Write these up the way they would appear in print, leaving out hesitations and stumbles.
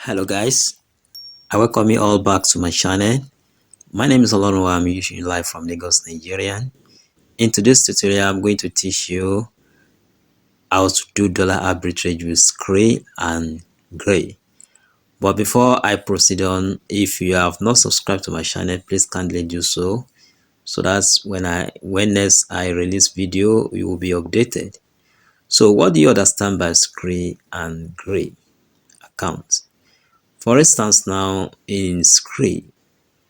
Hello guys, I welcome you all back to my channel. My name is Olonwa. I'm usually live from Lagos, Nigeria. In today's tutorial, I'm going to teach you how to do dollar arbitrage with Skrill and Gray. But before I proceed on, if you have not subscribed to my channel, please kindly do so. So that's when next I release video, you will be updated. So what do you understand by Skrill and Gray account? For instance, now in Skrill,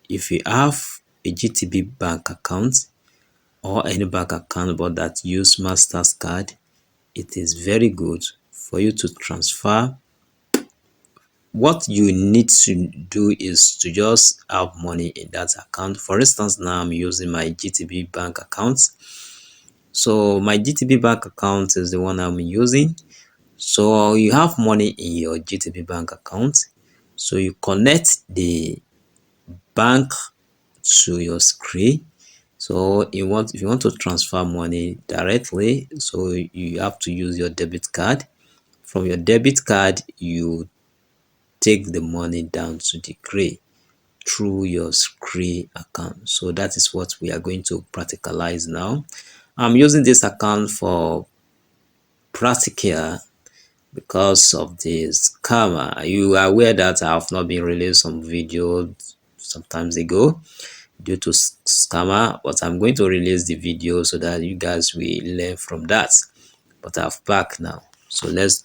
if you have a GTB bank account or any bank account but that use Mastercard, it is very good for you to transfer. What you need to do is to just have money in that account. For instance, now I'm using my GTB bank account. So my GTB bank account is the one I'm using. So you have money in your GTB bank account. So you connect the bank to your Skrill. So if you want to transfer money directly, so you have to use your debit card. From your debit card, you take the money down to the Gray through your Skrill account. So that is what we are going to practicalize now. I'm using this account for practical because of the scammer. You are aware that I have not been released some video sometimes ago due to scammer, but I'm going to release the video so that you guys will learn from that. But I've back now, so let's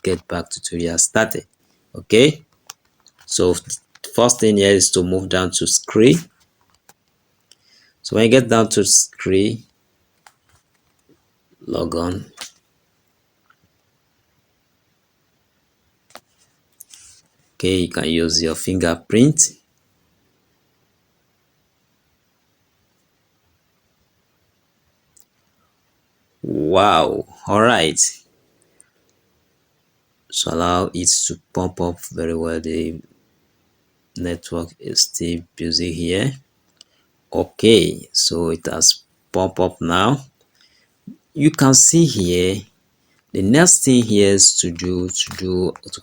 get back to tutorial started. Okay, so first thing here is to move down to Skrill. So when you get down to Skrill, log on. Okay, you can use your fingerprint. Wow, all right. So allow it to pump up very well. The network is still busy here. Okay, so it has pumped up now. You can see here the next thing here is to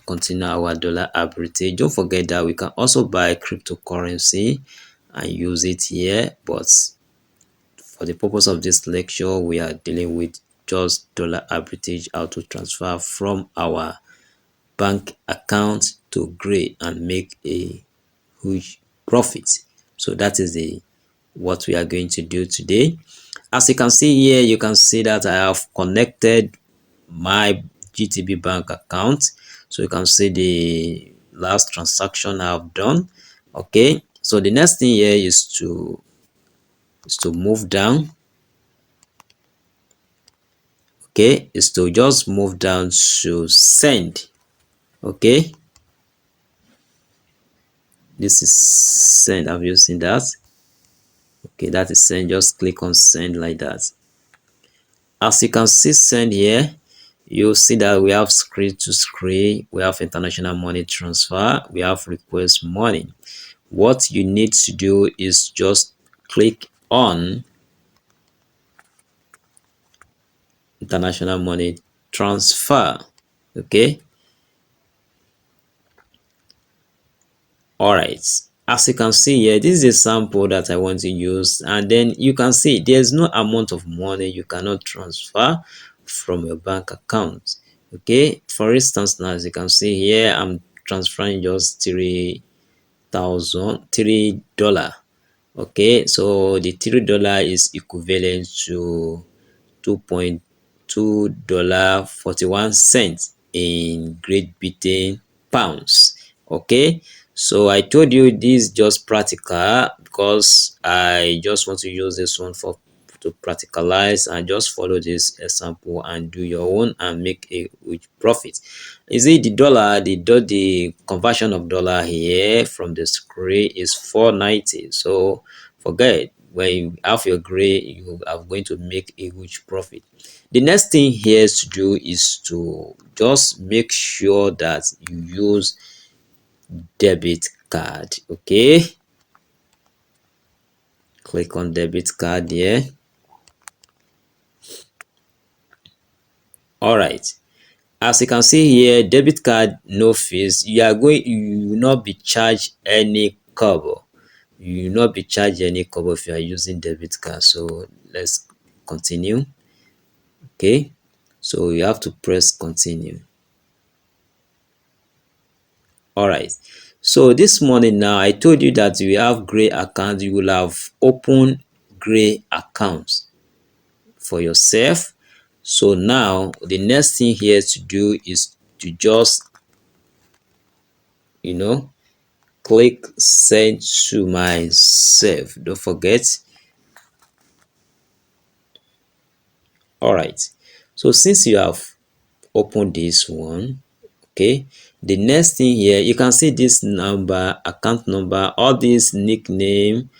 continue our dollar arbitrage. Don't forget that we can also buy cryptocurrency and use it here, but for the purpose of this lecture we are dealing with just dollar arbitrage, how to transfer from our bank account to Gray and make a huge profit. So that is what we are going to do today. As you can see here, you can see that I have connected my GTB bank account. So you can see the last transaction I have done. Okay, so the next thing here is to move down. Okay, is to just move down to send. Okay, this is send. Have you seen that? Okay, that is send. Just click on send like that. As you can see send here, you see that we have Skrill to Skrill, we have international money transfer, we have request money. What you need to do is just click on international money transfer. Okay, all right. As you can see here, this is a sample that I want to use, and then you can see there's no amount of money you cannot transfer from your bank account. Okay, for instance, now as you can see here, I'm transferring just $3. Okay, so the $3 is equivalent to $2.241 in Great Britain pounds. Okay, so I told you this is just practical because I just want to use this one to practicalize and just follow this example and do your own and make a huge profit. Is it the dollar? The conversion of dollar here from the Skrill is 490. So forget, when you have your Gray, you are going to make a huge profit. The next thing here to do is to just make sure that you use debit card. Okay, click on debit card here. All right, as you can see here, debit card no fees. You will not be charged any cover. You will not be charged any cover if you are using debit card. So let's continue. Okay, so you have to press continue. All right, so this morning now I told you that we have gray account. You will have opened gray accounts for yourself. So now the next thing here to do is to just, you know, click send to myself. Don't forget. All right, so since you have opened this one, okay, the next thing here, you can see this number, account number, all this nickname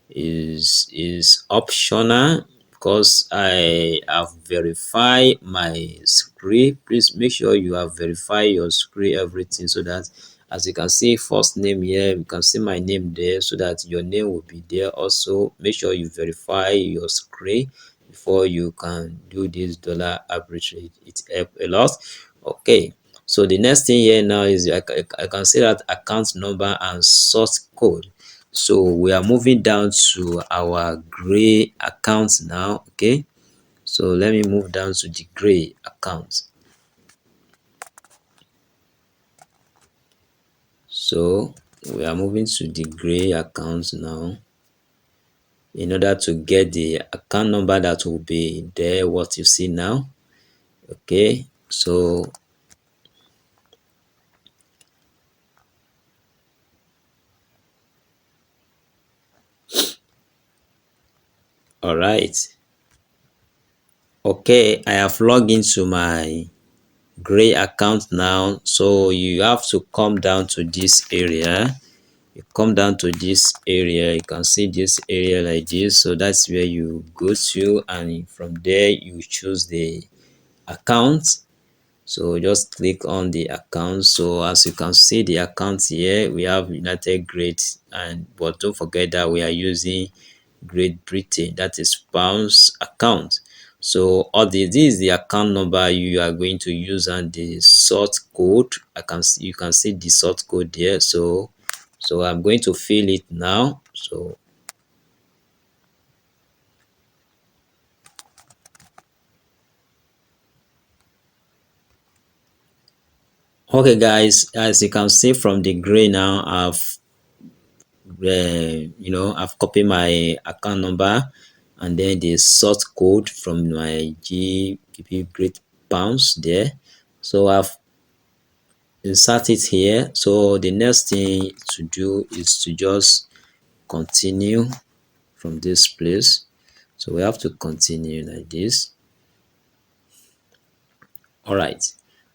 is optional because I have verified my Skrill. Please make sure you have verified your Skrill everything, so that as you can see first name here, you can see my name there, so that your name will be there. Also make sure you verify your Skrill before you can do this dollar arbitrage. It help a lot. Okay, so the next thing here now is I can see that account number and source code. So we are moving down to our gray account now. Okay, so let me move down to the gray account. So we are moving to the gray account now in order to get the account number that will be there, what you see now. Okay, so all right, okay, I have logged into my gray account now. So you have to come down to this area. You come down to this area, you can see this area like this. So that's where you go to, and from there you choose the account. So just click on the account. So as you can see the account here, we have United Great, and but don't forget that we are using Great Britain, that is pounds account. So all this is the account number you are going to use, and the sort code. You can see the sort code there. So I'm going to fill it now. So okay guys, as you can see from the gray now, I've copied my account number and then the sort code from my GBP Great Pounds there. So I've insert it here. So the next thing to do is to just continue from this place. So we have to continue like this. All right,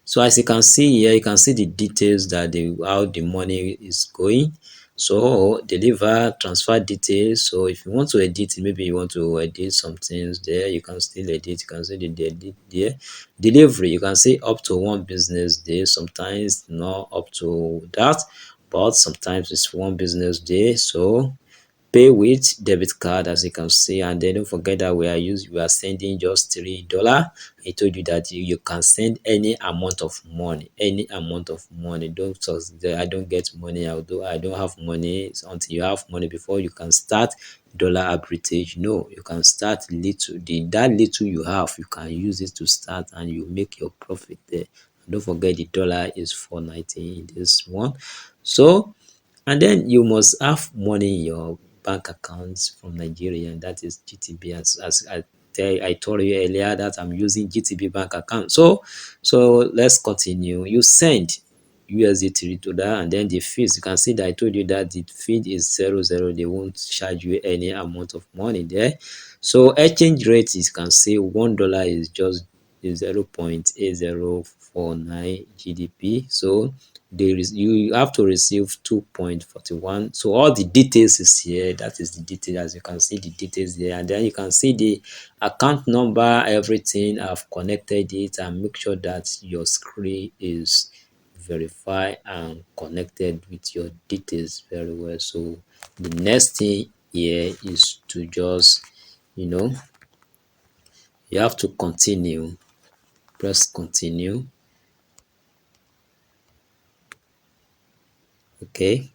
so as you can see here, you can see the details that how the money is going. So deliver, transfer details. So if you want to edit, maybe you want to edit some things there, you can still edit. You can see the edit there. Delivery, you can see up to 1 business day. Sometimes not up to that, but sometimes it's 1 business day. So pay with debit card, as you can see, and then don't forget that we are sending just $3. I told you that you can send any amount of money, any amount of money. Don't just say I don't get money, although I don't have money. It's until you have money before you can start dollar arbitrage. No, you can start little. That little you have, you can use it to start, and you make your profit there. And don't forget the dollar is 4.90 in this one. So and then you must have money in your bank accounts from Nigeria, and that is GTB. As I told you earlier that I'm using GTB bank account. So let's continue. You send USD to that, and then the fees, you can see that I told you that the fee is 00. They won't charge you any amount of money there. So exchange rate, you can see $1 is just 0.8049 GDP. So you have to receive 2.41. So all the details is here. That is the detail. As you can see the details there, and then you can see the account number, everything. I've connected it, and make sure that your screen is verified and connected with your details very well. So the next thing here is to just, you have to continue. Press continue. Okay,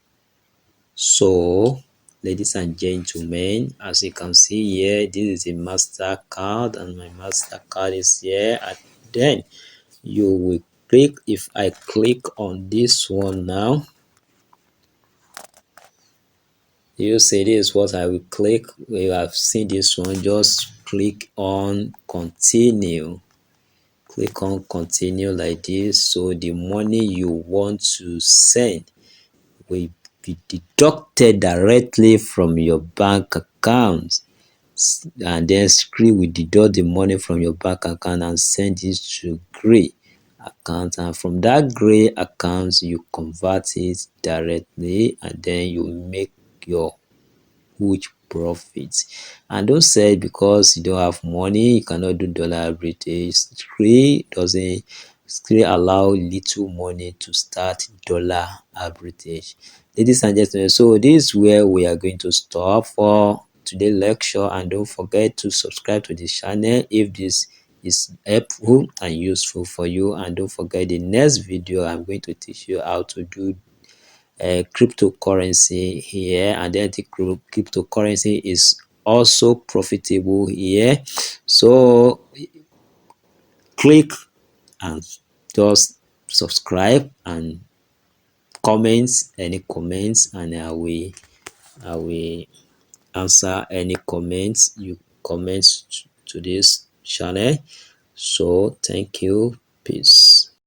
so ladies and gentlemen, as you can see here, this is a MasterCard and my MasterCard is here. And then you will click, if I click on this one now, you see this is what I will click. We have seen this one, just click on continue. Click on continue like this, so the money you want to send will be deducted directly from your bank account, and then Skrill will deduct the money from your bank account and send it to Gray account, and from that Gray account you convert it directly, and then you make your huge profits. And don't say because you don't have money you cannot do dollar arbitrage. Skrill allow little money to start dollar arbitrage. Ladies and gentlemen, so this is where we are going to stop for today's lecture, and don't forget to subscribe to this channel if this is helpful and useful for you. And don't forget, the next video I'm going to teach you how to do cryptocurrency here, and then the cryptocurrency is also profitable here. So click and just subscribe and comments any comments, and I will answer any comments you comment to this channel. So thank you, peace.